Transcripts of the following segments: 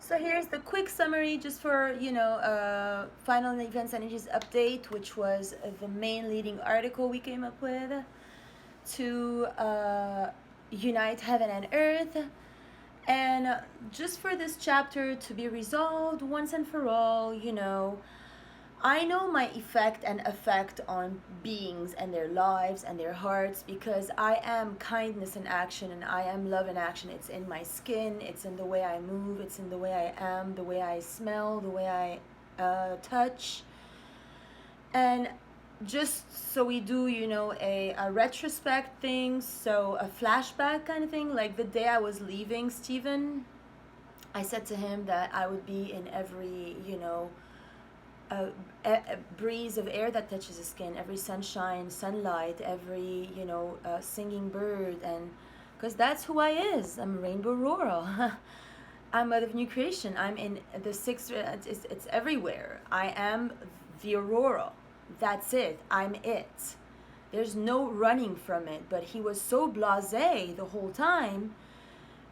So here's the quick summary just for, Final Events Energies update, which was the main leading article we came up with to unite heaven and earth. And just for this chapter to be resolved once and for all, I know my effect on beings and their lives and their hearts because I am kindness in action and I am love in action. It's in my skin, it's in the way I move, it's in the way I am, the way I smell, the way I touch. And just so we do, a retrospect thing, so a flashback kind of thing. Like the day I was leaving Stephen, I said to him that I would be in every, a breeze of air that touches the skin, every sunshine, sunlight, every singing bird, and because that's who I is. I'm Rainbow Rural. I'm out of new creation. I'm in the sixth. It's everywhere. I am the aurora. That's it. I'm it. There's no running from it. But he was so blasé the whole time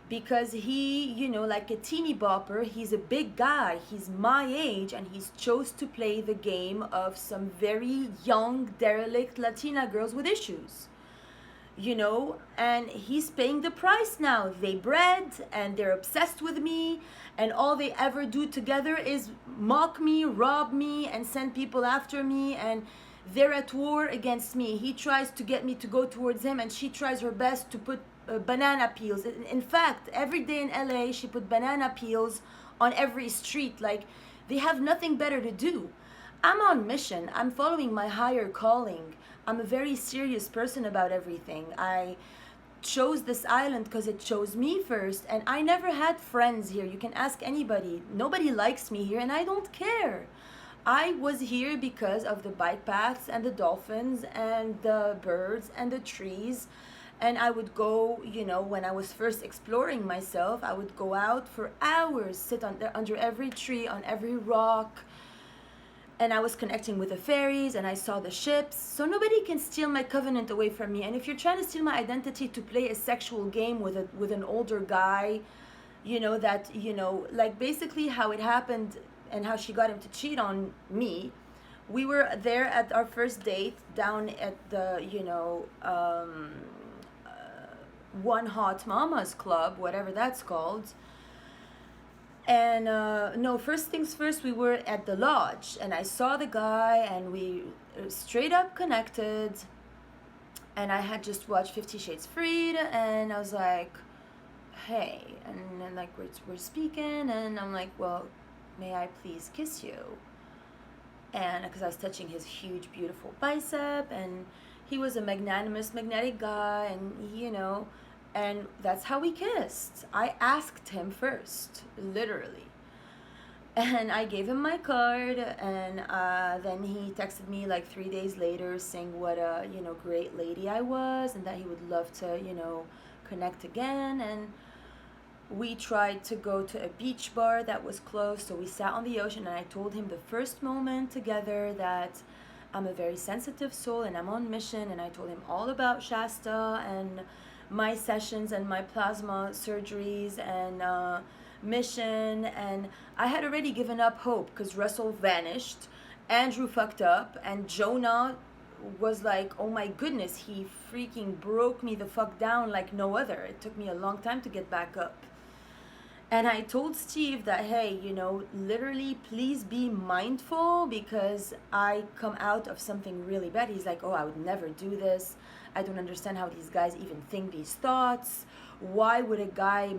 because he, like a teeny bopper, he's a big guy, he's my age, and he's chose to play the game of some very young, derelict Latina girls with issues. And he's paying the price now. They bred and they're obsessed with me, and all they ever do together is mock me, rob me, and send people after me, and they're at war against me. He tries to get me to go towards him, and she tries her best to put banana peels. In fact, every day in LA, she put banana peels on every street. Like, they have nothing better to do. I'm on mission. I'm following my higher calling. I'm a very serious person about everything. I chose this island because it chose me first, and I never had friends here. You can ask anybody. Nobody likes me here, and I don't care. I was here because of the bike paths and the dolphins and the birds and the trees. And I would go, when I was first exploring myself, I would go out for hours, sit under every tree, on every rock, and I was connecting with the fairies, and I saw the ships. So nobody can steal my covenant away from me. And if you're trying to steal my identity to play a sexual game with an older guy, like basically how it happened and how she got him to cheat on me. We were there at our first date down at the, One Hot Mama's Club, whatever that's called. And no, first things first, we were at the lodge, and I saw the guy, and we straight up connected. And I had just watched 50 Shades Freed, and I was like, hey, and then like we're speaking, and I'm like, well, may I please kiss you? And because I was touching his huge, beautiful bicep, and he was a magnetic guy, and and that's how we kissed. I asked him first, literally. And I gave him my card, and then he texted me like 3 days later saying what a, great lady I was, and that he would love to, connect again. And we tried to go to a beach bar that was closed, so we sat on the ocean, and I told him the first moment together that I'm a very sensitive soul and I'm on mission, and I told him all about Shasta and my sessions and my plasma surgeries and mission. And I had already given up hope because Russell vanished, Andrew fucked up, and Jonah was like, oh my goodness, he freaking broke me the fuck down like no other. It took me a long time to get back up. And I told Steve that, hey, literally, please be mindful because I come out of something really bad. He's like, oh, I would never do this. I don't understand how these guys even think these thoughts. Why would a guy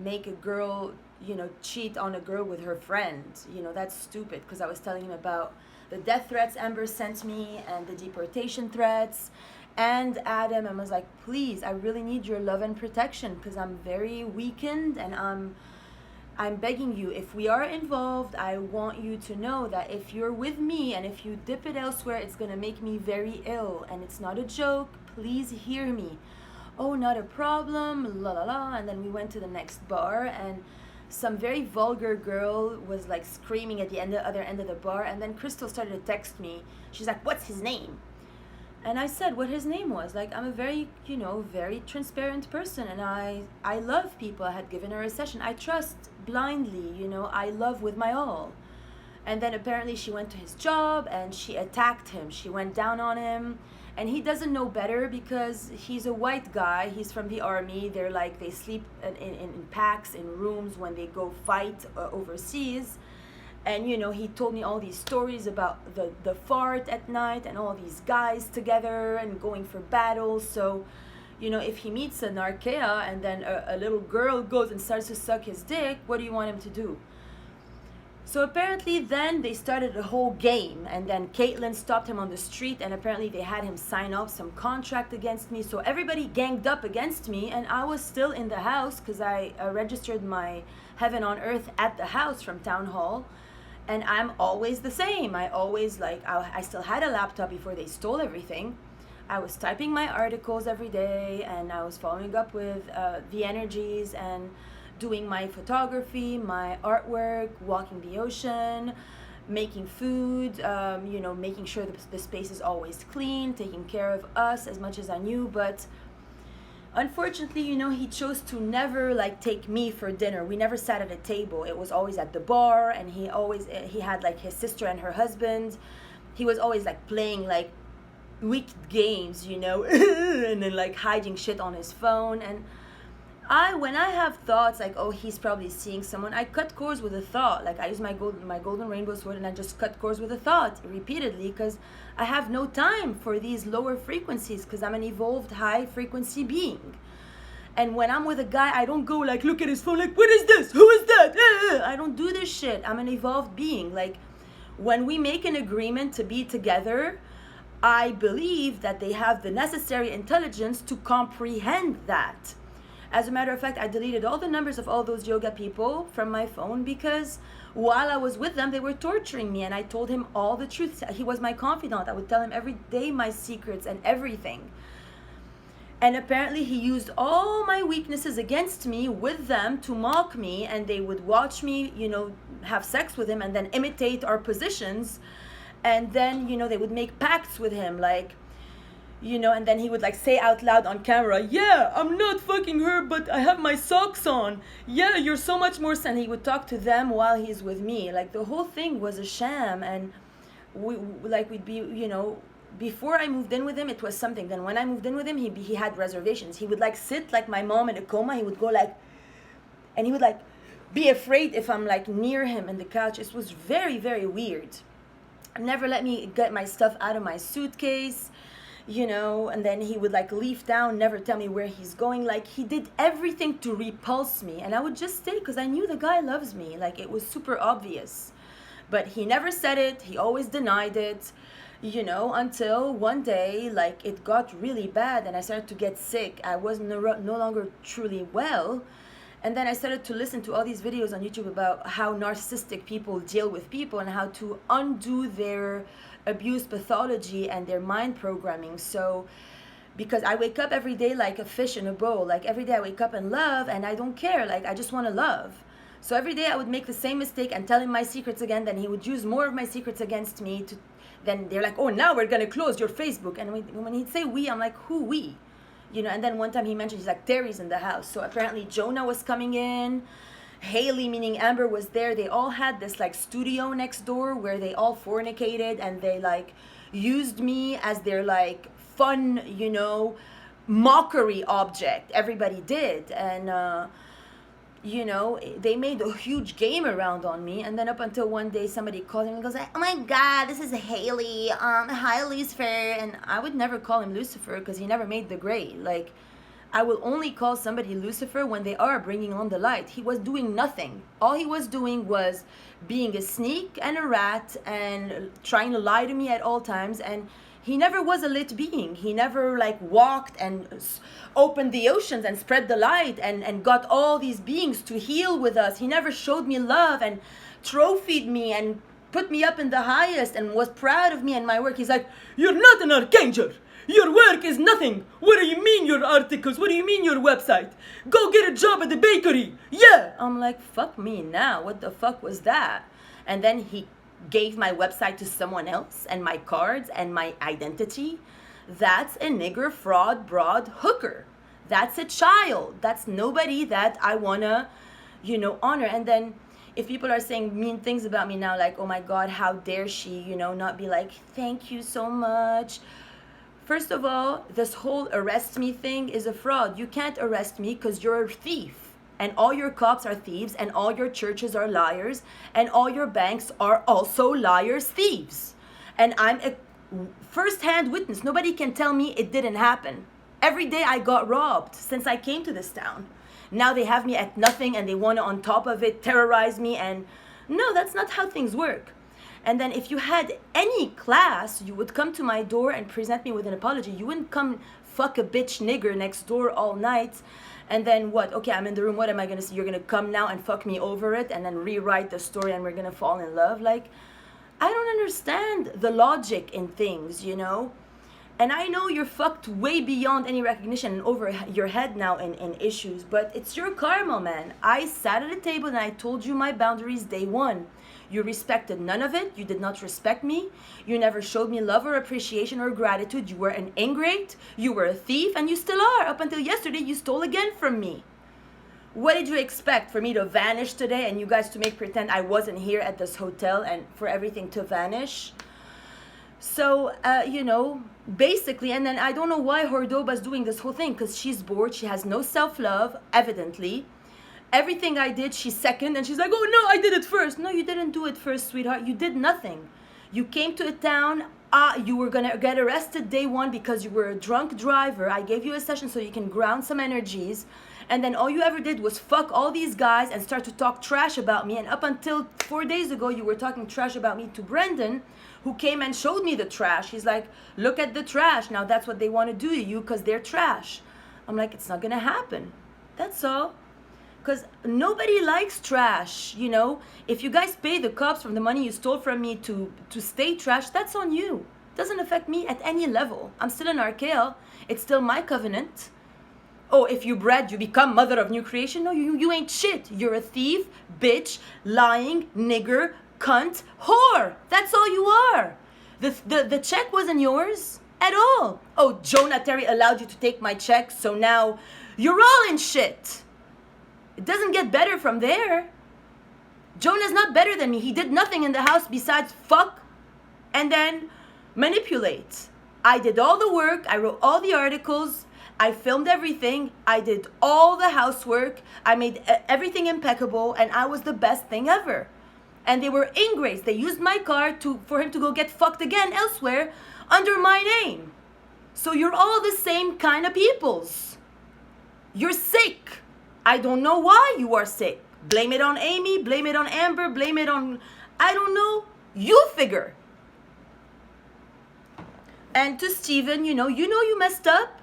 make a girl, cheat on a girl with her friend? That's stupid. Because I was telling him about the death threats Amber sent me and the deportation threats. And Adam, and was like, please, I really need your love and protection because I'm very weakened, and I'm begging you, if we are involved, I want you to know that if you're with me and if you dip it elsewhere, it's going to make me very ill, and it's not a joke. Please hear me. Oh, not a problem, la la la. And then we went to the next bar, and some very vulgar girl was like screaming at the other end of the bar, and then Crystal started to text me. She's like, what's his name? And I said what his name was. Like, I'm a very, very transparent person, and I love people. I had given her a session. I trust blindly, I love with my all. And then apparently she went to his job and she attacked him. She went down on him. And he doesn't know better because he's a white guy. He's from the army. They're like, they sleep in packs, in rooms when they go fight overseas. And, he told me all these stories about the fart at night and all these guys together and going for battles. So, if he meets an Archea and then a little girl goes and starts to suck his dick, what do you want him to do? So apparently then they started a whole game, and then Caitlin stopped him on the street, and apparently they had him sign off some contract against me. So everybody ganged up against me, and I was still in the house because I registered my Heaven on Earth at the house from Town Hall. And I'm always the same. I always, I still had a laptop before they stole everything. I was typing my articles every day, and I was following up with the energies and doing my photography, my artwork, walking the ocean, making food, making sure the space is always clean, taking care of us as much as I knew. But unfortunately, he chose to never take me for dinner. We never sat at a table. It was always at the bar, and he had his sister and her husband. He was always playing wicked games, and then hiding shit on his phone. And when I have thoughts oh, he's probably seeing someone, I cut cords with a thought. I use my golden rainbow sword, and I just cut cords with a thought repeatedly, because I have no time for these lower frequencies, because I'm an evolved high frequency being. And when I'm with a guy, I don't go look at his phone what is this? Who is that? I don't do this shit. I'm an evolved being. When we make an agreement to be together, I believe that they have the necessary intelligence to comprehend that. As a matter of fact, I deleted all the numbers of all those yoga people from my phone, because while I was with them, they were torturing me, and I told him all the truth. He was my confidant. I would tell him every day my secrets and everything. And apparently he used all my weaknesses against me with them to mock me, and they would watch me, have sex with him and then imitate our positions. And then, they would make pacts with him, and then he would say out loud on camera, yeah, I'm not fucking her, but I have my socks on. Yeah, you're so much more and he would talk to them while he's with me. The whole thing was a sham. And we'd be, before I moved in with him, it was something. Then when I moved in with him, he had reservations. He would sit like my mom in a coma. He would go and he would be afraid if I'm near him in the couch. It was very, very weird. Never let me get my stuff out of my suitcase. And then he would leaf down, never tell me where he's going. He did everything to repulse me, and I would just stay because I knew the guy loves me. It was super obvious, but he never said it. He always denied it, until one day, it got really bad and I started to get sick. I was no longer truly well. And then I started to listen to all these videos on YouTube about how narcissistic people deal with people and how to undo their abuse pathology and their mind programming. So, because I wake up every day like a fish in a bowl. Every day I wake up and love, and I don't care. I just want to love. So every day I would make the same mistake and tell him my secrets again. Then he would use more of my secrets against me. Then they're oh, now we're going to close your Facebook. And when he'd say we, I'm who we? And then one time he mentioned, he's Terry's in the house. So apparently Jonah was coming in. Haley, meaning Amber, was there. They all had this studio next door where they all fornicated, and they used me as their fun, mockery object. Everybody did. And they made a huge game around on me. And then up until one day somebody called him and goes oh my god, this is Haley, hi Lucifer. And I would never call him Lucifer because he never made the grade. I will only call somebody Lucifer when they are bringing on the light. He was doing nothing. All he was doing was being a sneak and a rat and trying to lie to me at all times. And he never was a lit being. He never walked and opened the oceans and spread the light and got all these beings to heal with us. He never showed me love and trophied me and put me up in the highest and was proud of me and my work. He's you're not an archangel. Your work is nothing. What do you mean your articles? What do you mean your website? Go get a job at the bakery. Yeah. I'm fuck me now. What the fuck was that? And then he gave my website to someone else and my cards and my identity. That's a nigger, fraud, broad, hooker. That's a child. That's nobody that I wanna, honor. And then if people are saying mean things about me now, like, oh my God, how dare she, not be like, thank you so much. First of all, this whole arrest me thing is a fraud. You can't arrest me because you're a thief. And all your cops are thieves, and all your churches are liars, and all your banks are also liars, thieves. And I'm a first-hand witness. Nobody can tell me it didn't happen. Every day I got robbed since I came to this town. Now they have me at nothing, and they want to, on top of it, terrorize me. And no, that's not how things work. And then if you had any class, you would come to my door and present me with an apology. You wouldn't come fuck a bitch nigger next door all night. And then what? Okay, I'm in the room. What am I going to see? You're going to come now and fuck me over it and then rewrite the story and we're going to fall in love? Like, I don't understand the logic in things, And I know you're fucked way beyond any recognition and over your head now in issues, but it's your karma, man. I sat at a table and I told you my boundaries day one. You respected none of it. You did not respect me. You never showed me love or appreciation or gratitude. You were an ingrate. You were a thief, and you still are. Up until yesterday, you stole again from me. What did you expect? For me to vanish today and you guys to make pretend I wasn't here at this hotel and for everything to vanish? So, basically, and then I don't know why Hordoba's doing this whole thing, because she's bored. She has no self-love, evidently. Everything I did, she's second, and she's like, oh no, I did it first. No, you didn't do it first, sweetheart. You did nothing. You came to a town, you were gonna get arrested day one because you were a drunk driver. I gave you a session so you can ground some energies. And then all you ever did was fuck all these guys and start to talk trash about me. And up until 4 days ago, you were talking trash about me to Brendan, who came and showed me the trash. He's like, look at the trash. Now that's what they want to do to you because they're trash. I'm like, it's not gonna happen. That's all. Because nobody likes trash, If you guys pay the cops from the money you stole from me to stay trash, that's on you. It doesn't affect me at any level. I'm still in Archea. It's still my covenant. Oh, if you bred, you become mother of new creation? No, you ain't shit. You're a thief, bitch, lying, nigger, cunt, whore. That's all you are. The check wasn't yours at all. Oh, Jonah Terry allowed you to take my check, so now you're all in shit. It doesn't get better from there. Jonah's not better than me. He did nothing in the house besides fuck and then manipulate. I did all the work. I wrote all the articles. I filmed everything. I did all the housework. I made everything impeccable, and I was the best thing ever. And they were ingrates. They used my car for him to go get fucked again elsewhere under my name. So you're all the same kind of peoples. You're sick. I don't know why you are sick. Blame it on Amy, blame it on Amber, blame it on, I don't know. You figure. And to Steven, you messed up.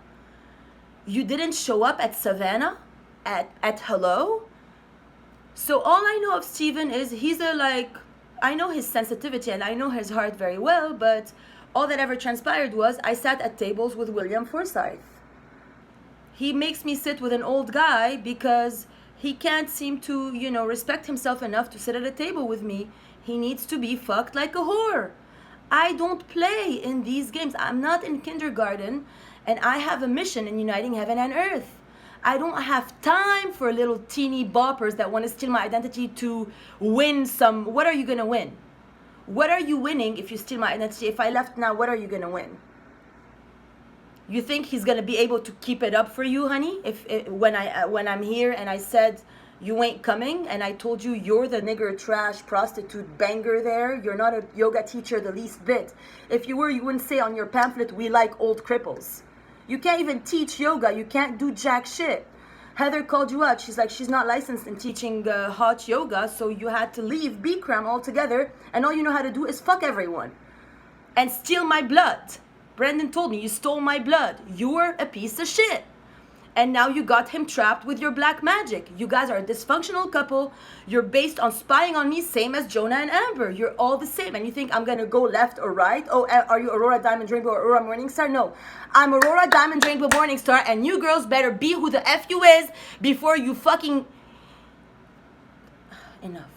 You didn't show up at Savannah, at Hello. So all I know of Steven is I know his sensitivity and I know his heart very well, but all that ever transpired was I sat at tables with William Forsythe. He makes me sit with an old guy because he can't seem to, respect himself enough to sit at a table with me. He needs to be fucked like a whore. I don't play in these games. I'm not in kindergarten, and I have a mission in uniting heaven and earth. I don't have time for little teeny boppers that want to steal my identity to win some. What are you going to win? What are you winning if you steal my identity? If I left now, what are you going to win? You think he's gonna be able to keep it up for you, honey? When I'm here and I said you ain't coming, and I told you you're the nigger trash prostitute banger there. You're not a yoga teacher the least bit. If you were, you wouldn't say on your pamphlet we like old cripples. You can't even teach yoga. You can't do jack shit. Heather called you out. She's like, she's not licensed in teaching hot yoga, so you had to leave Bikram altogether, and all you know how to do is fuck everyone and steal my blood. Brendan told me you stole my blood. You're a piece of shit. And now you got him trapped with your black magic. You guys are a dysfunctional couple. You're based on spying on me, same as Jonah and Amber. You're all the same. And you think I'm going to go left or right? Oh, are you Aurora Diamond Rainbow or Aurora Morningstar? No. I'm Aurora Diamond Rainbow Morningstar, and you girls better be who the F you is before you fucking... Enough.